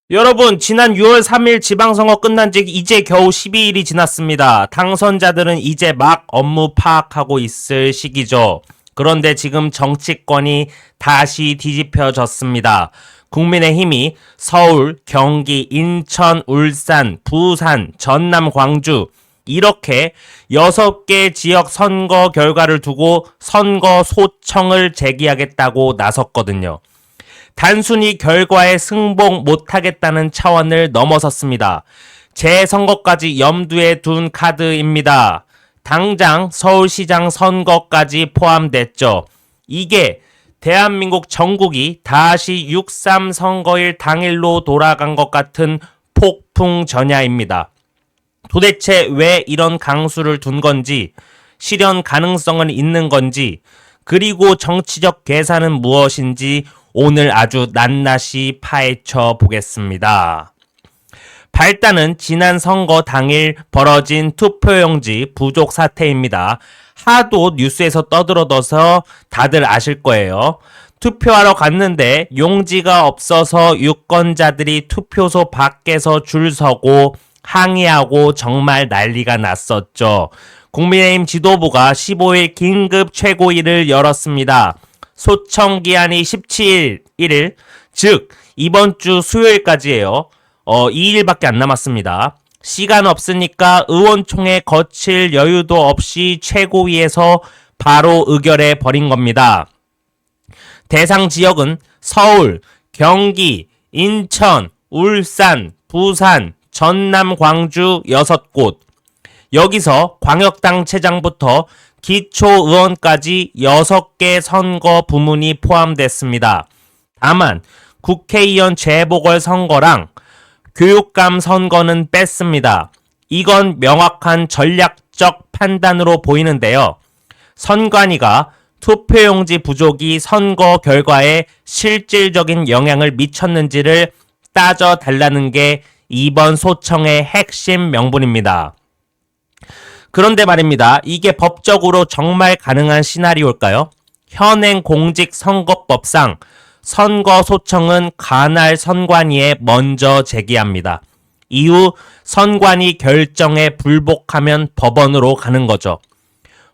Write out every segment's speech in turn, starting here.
여러분, 지난 6월 3일 지방선거 끝난 지 이제 겨우 12일이 지났습니다. 당선자들은 이제 막 업무 파악하고 있을 시기죠. 그런데 지금 정치권이 다시 뒤집혀졌습니다. 국민의힘이 서울, 경기, 인천, 울산, 부산, 전남, 광주 이렇게 6개 지역 선거 결과를 두고 선거 소청을 제기하겠다고 나섰거든요. 단순히 결과에 승복 못하겠다는 차원을 넘어섰습니다. 재선거까지 염두에 둔 카드입니다. 당장 서울시장 선거까지 포함됐죠. 이게 대한민국 전국이 다시 6.3 선거일 당일로 돌아간 것 같은 폭풍 전야입니다. 도대체 왜 이런 강수를 둔 건지, 실현 가능성은 있는 건지, 그리고 정치적 계산은 무엇인지 오늘 아주 낱낱이 파헤쳐 보겠습니다. 발단은 지난 선거 당일 벌어진 투표용지 부족 사태입니다. 하도 뉴스에서 떠들어둬서 다들 아실 거예요. 투표하러 갔는데 용지가 없어서 유권자들이 투표소 밖에서 줄 서고 항의하고 정말 난리가 났었죠. 국민의힘 지도부가 15일 긴급 최고위를 열었습니다. 소청 기한이 17일, 1일, 즉 이번 주 수요일까지예요. 2일밖에 안 남았습니다. 시간 없으니까 의원총회 거칠 여유도 없이 최고위에서 바로 의결해 버린 겁니다. 대상 지역은 서울, 경기, 인천, 울산, 부산, 전남, 광주 6곳. 여기서 광역당체장부터 기초의원까지 6개 선거 부문이 포함됐습니다. 다만 국회의원 재보궐선거랑 교육감 선거는 뺐습니다. 이건 명확한 전략적 판단으로 보이는데요. 선관위가 투표용지 부족이 선거 결과에 실질적인 영향을 미쳤는지를 따져달라는 게 이번 소청의 핵심 명분입니다. 그런데 말입니다. 이게 법적으로 정말 가능한 시나리오일까요? 현행 공직선거법상 선거 소청은 관할 선관위에 먼저 제기합니다. 이후 선관위 결정에 불복하면 법원으로 가는 거죠.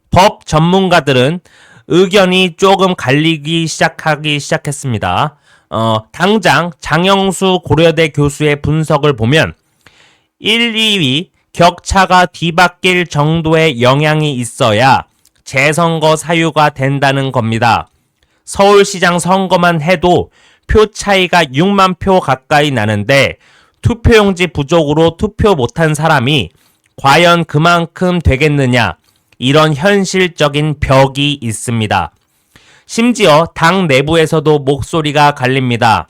법 전문가들은 의견이 조금 갈리기 시작했습니다. 당장 장영수 고려대 교수의 분석을 보면 1, 2위 격차가 뒤바뀔 정도의 영향이 있어야 재선거 사유가 된다는 겁니다. 서울시장 선거만 해도 표 차이가 6만 표 가까이 나는데 투표용지 부족으로 투표 못한 사람이 과연 그만큼 되겠느냐, 이런 현실적인 벽이 있습니다. 심지어 당 내부에서도 목소리가 갈립니다.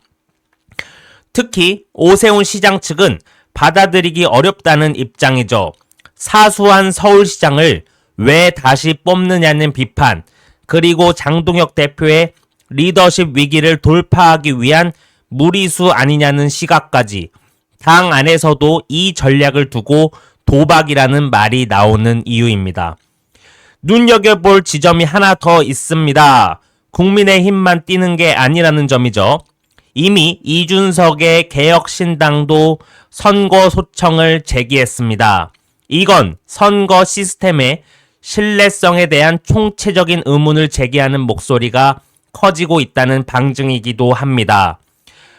특히 오세훈 시장 측은 받아들이기 어렵다는 입장이죠. 사수한 서울시장을 왜 다시 뽑느냐는 비판, 그리고 장동혁 대표의 리더십 위기를 돌파하기 위한 무리수 아니냐는 시각까지 당 안에서도 이 전략을 두고 도박이라는 말이 나오는 이유입니다. 눈여겨볼 지점이 하나 더 있습니다. 국민의힘만 뛰는 게 아니라는 점이죠. 이미 이준석의 개혁신당도 선거 소청을 제기했습니다. 이건 선거 시스템의 신뢰성에 대한 총체적인 의문을 제기하는 목소리가 커지고 있다는 방증이기도 합니다.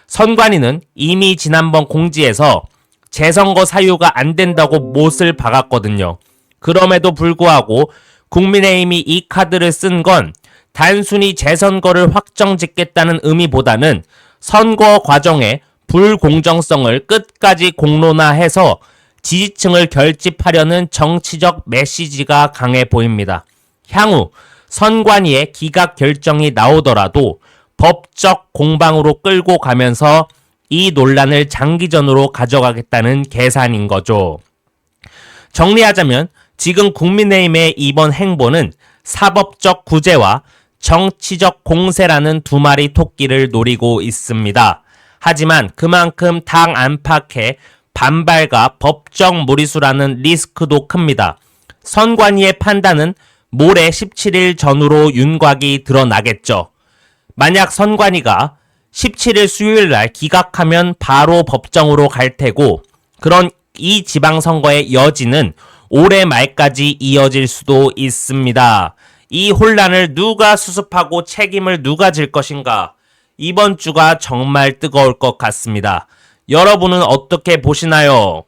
선관위는 이미 지난번 공지에서 재선거 사유가 안 된다고 못을 박았거든요. 그럼에도 불구하고 국민의힘이 이 카드를 쓴 건 단순히 재선거를 확정짓겠다는 의미보다는 선거 과정의 불공정성을 끝까지 공론화해서 지지층을 결집하려는 정치적 메시지가 강해 보입니다. 향후 선관위의 기각 결정이 나오더라도 법적 공방으로 끌고 가면서 이 논란을 장기전으로 가져가겠다는 계산인 거죠. 정리하자면 지금 국민의힘의 이번 행보는 사법적 구제와 정치적 공세라는 두 마리 토끼를 노리고 있습니다. 하지만 그만큼 당 안팎의 반발과 법적 무리수라는 리스크도 큽니다. 선관위의 판단은 모레 17일 전후로 윤곽이 드러나겠죠. 만약 선관위가 17일 수요일 날 기각하면 바로 법정으로 갈 테고, 그런 이 지방선거의 여지는 올해 말까지 이어질 수도 있습니다. 이 혼란을 누가 수습하고 책임을 누가 질 것인가? 이번 주가 정말 뜨거울 것 같습니다. 여러분은 어떻게 보시나요?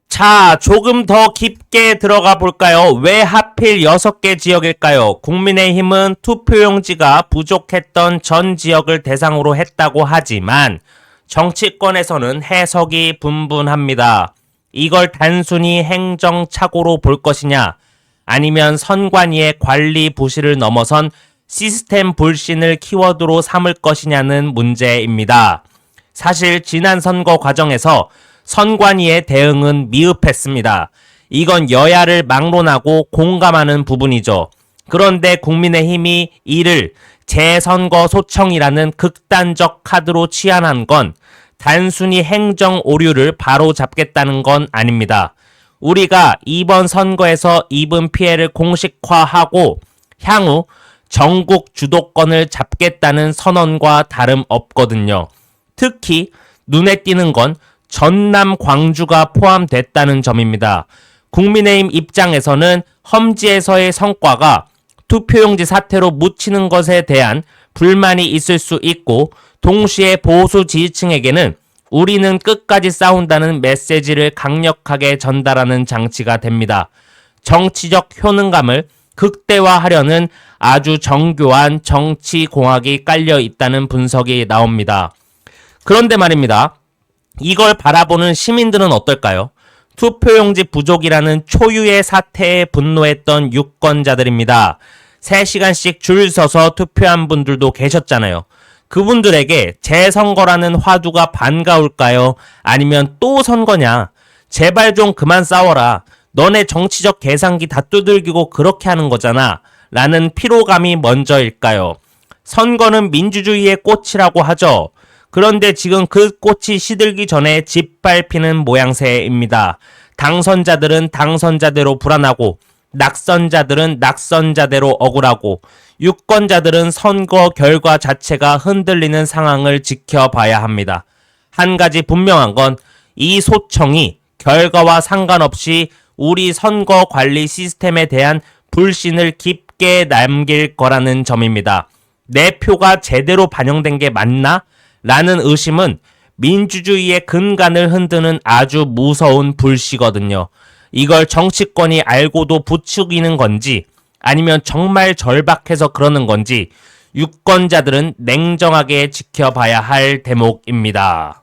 자, 조금 더 깊게 들어가 볼까요? 왜 하필 6개 지역일까요? 국민의힘은 투표용지가 부족했던 전 지역을 대상으로 했다고 하지만 정치권에서는 해석이 분분합니다. 이걸 단순히 행정착오로 볼 것이냐, 아니면 선관위의 관리 부실을 넘어선 시스템 불신을 키워드로 삼을 것이냐는 문제입니다. 사실 지난 선거 과정에서 선관위의 대응은 미흡했습니다. 이건 여야를 막론하고 공감하는 부분이죠. 그런데 국민의힘이 이를 재선거 소청이라는 극단적 카드로 취한한 건 단순히 행정 오류를 바로잡겠다는 건 아닙니다. 우리가 이번 선거에서 입은 피해를 공식화하고 향후 전국 주도권을 잡겠다는 선언과 다름없거든요. 특히 눈에 띄는 건 전남 광주가 포함됐다는 점입니다. 국민의힘 입장에서는 험지에서의 성과가 투표용지 사태로 묻히는 것에 대한 불만이 있을 수 있고, 동시에 보수 지지층에게는 우리는 끝까지 싸운다는 메시지를 강력하게 전달하는 장치가 됩니다. 정치적 효능감을 극대화하려는 아주 정교한 정치 공학이 깔려 있다는 분석이 나옵니다. 그런데 말입니다. 이걸 바라보는 시민들은 어떨까요? 투표용지 부족이라는 초유의 사태에 분노했던 유권자들입니다. 3시간씩 줄 서서 투표한 분들도 계셨잖아요. 그분들에게 재선거라는 화두가 반가울까요? 아니면 또 선거냐? 제발 좀 그만 싸워라. 너네 정치적 계산기 다 두들기고 그렇게 하는 거잖아. 라는 피로감이 먼저일까요? 선거는 민주주의의 꽃이라고 하죠. 그런데 지금 그 꽃이 시들기 전에 짓밟히는 모양새입니다. 당선자들은 당선자대로 불안하고, 낙선자들은 낙선자대로 억울하고, 유권자들은 선거 결과 자체가 흔들리는 상황을 지켜봐야 합니다. 한 가지 분명한 건 이 소청이 결과와 상관없이 우리 선거 관리 시스템에 대한 불신을 깊게 남길 거라는 점입니다. 내 표가 제대로 반영된 게 맞나? 라는 의심은 민주주의의 근간을 흔드는 아주 무서운 불씨거든요. 이걸 정치권이 알고도 부추기는 건지, 아니면 정말 절박해서 그러는 건지 유권자들은 냉정하게 지켜봐야 할 대목입니다.